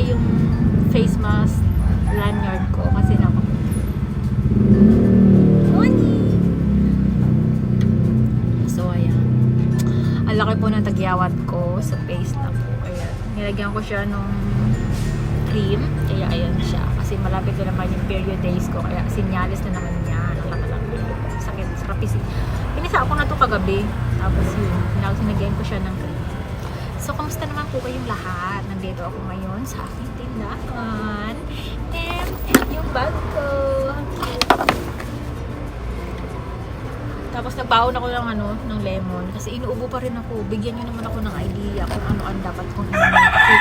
yung face mask lanyard ko kasi nako. So ayan. Ang laki po ng tagyawat ko sa face na po. Ayan. Nilagyan ko siya nung cream. Kaya ayan siya. Kasi malapit na naman yung period days ko. Kaya sinyalis na naman niya. Sakit. Rapisi. Pinisa ako na to kagabi. Tapos yun. Sinagyan ko siya ng cream. So, kamusta naman po kayong lahat? Nandito ako ngayon sa aking tindahan. And yung bag ko. Tapos nagbaon ako ng lemon. Kasi inuubo pa rin ako. Bigyan nyo naman ako ng idea kung ano ang dapat kong inumin. Kasi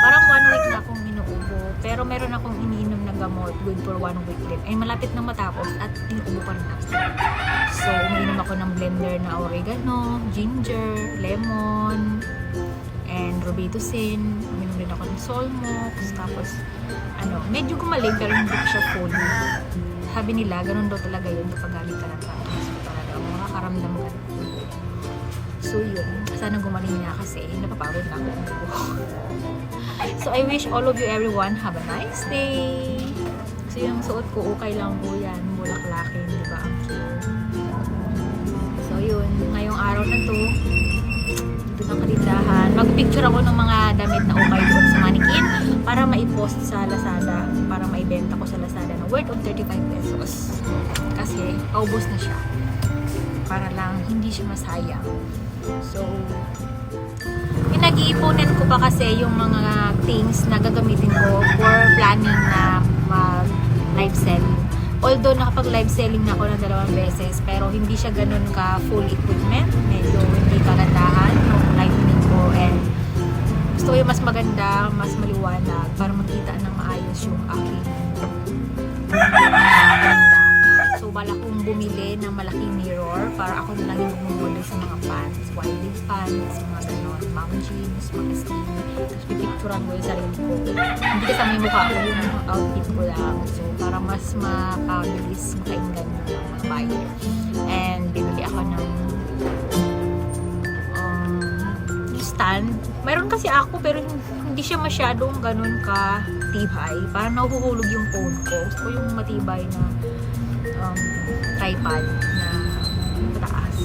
parang 1 week na akong inuubo. Pero meron akong iniinom na gamot. Good for 1 week din. Ay malapit na matapos at inuubo pa rin ako. So, umiinom ako ng blender na oregano, ginger, lemon, and Robitussin. Uminom din ako ng Solmox. Tapos, medyo gumaling pero hindi ko siya full. Sabi nila, ganun daw talaga yun kapag galing ka ng hospital. Makakaramdam ka. So, yun. Sana gumaling na kasi napapagod na ako. So, I wish all of you everyone have a nice day. So, yung suot ko, okay lang po yan. Bulaklakin, di ba? Ang cute. So, yun. Ngayong araw na to, dito ng kalindahan. Mag-picture ako ng mga damit na okay doon sa mannequin para maipost sa Lazada, para maibenta ko sa Lazada na worth of 35 pesos. Kasi, paubos na siya. Para lang hindi siya masayang. So, pinag-iipunin ko pa kasi yung mga things na gagamitin ko for planning na live selling. Although nakapag-live selling na ako ng 2 beses, pero hindi siya ganun ka full equipment. Medyo hindi kagandahan yung lighting ko, and gusto ko yung mas maganda, mas maliwanag para makita ng maayos yung aking ganda. So, bala kong bumili ng malaking mirror para ako na lang yung bumuli sa mga pants, winding pants, mga ganon, mom jeans, mga skinny. Tapos pipicturan ko yung sarili ko. Hindi kasama yung mukha ko, yung outfit ko lang. So, para mas makabilis makainggan ng mga buyer. And bibili ako ng stand. Mayroon kasi ako pero hindi siya masyadong ganun ka tibay. Parang nahuhulog yung phone ko. Gusto ko yung matibay na tripod na mataas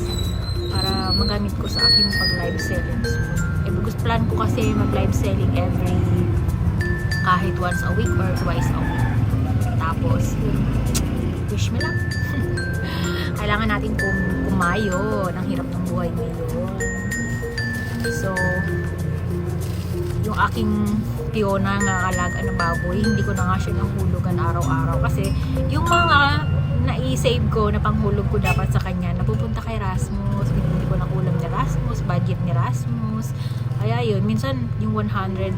para magamit ko sa akin pag live selling. So, plan ko kasi mag live selling every kahit once a week or twice a week. Tapos wish me lang. Kailangan natin kumayo. Ang hirap ng buhay ngayon. So, yung aking Fiona nga alaga ng baboy, hindi ko na nga siya nahulugan araw-araw kasi yung mga na-i-save ko na panghulog ko dapat sa kanya napupunta kay Rasmus. Hindi ko na ulam ni Rasmus, budget ni Rasmus. Kaya yun, minsan yung 150,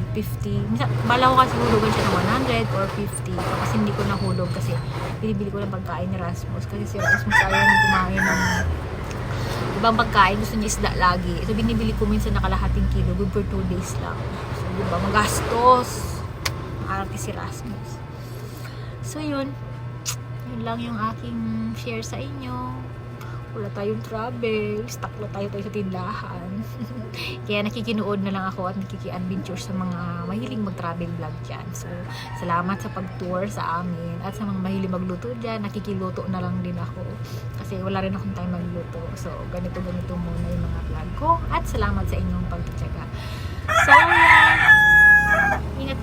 minsan bala ko kasi hulugan siya ng 100 or 50 kasi hindi ko nahulog kasi binibili ko ng pagkain ni Rasmus kasi si Rasmus ayaw nang kumain ng ibang pagkain, gusto niya isda lagi. Ito binibili ko minsan na kalahating kilo, good for 2 days lang. So, diba, magastos. Arte si Rasmus. So, yun lang yung aking share sa inyo. Wala tayong travel. Stuck na tayo sa tindahan. Kaya nakikinood na lang ako at nakiki-adventure sa mga mahiling mag-travel vlog dyan. So, salamat sa pag-tour sa amin. At sa mga mahiling magluto dyan, nakikiluto na lang din ako. Kasi wala rin akong time magluto. So, ganito-ganito muna yung mga vlog ko. At salamat sa inyong pagtitsaga. So, ingat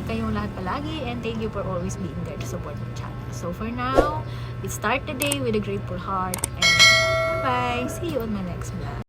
kayong lahat palagi, and thank you for always being there to support my channel. So for now, let's start the day with a grateful heart, and bye-bye. See you on my next vlog.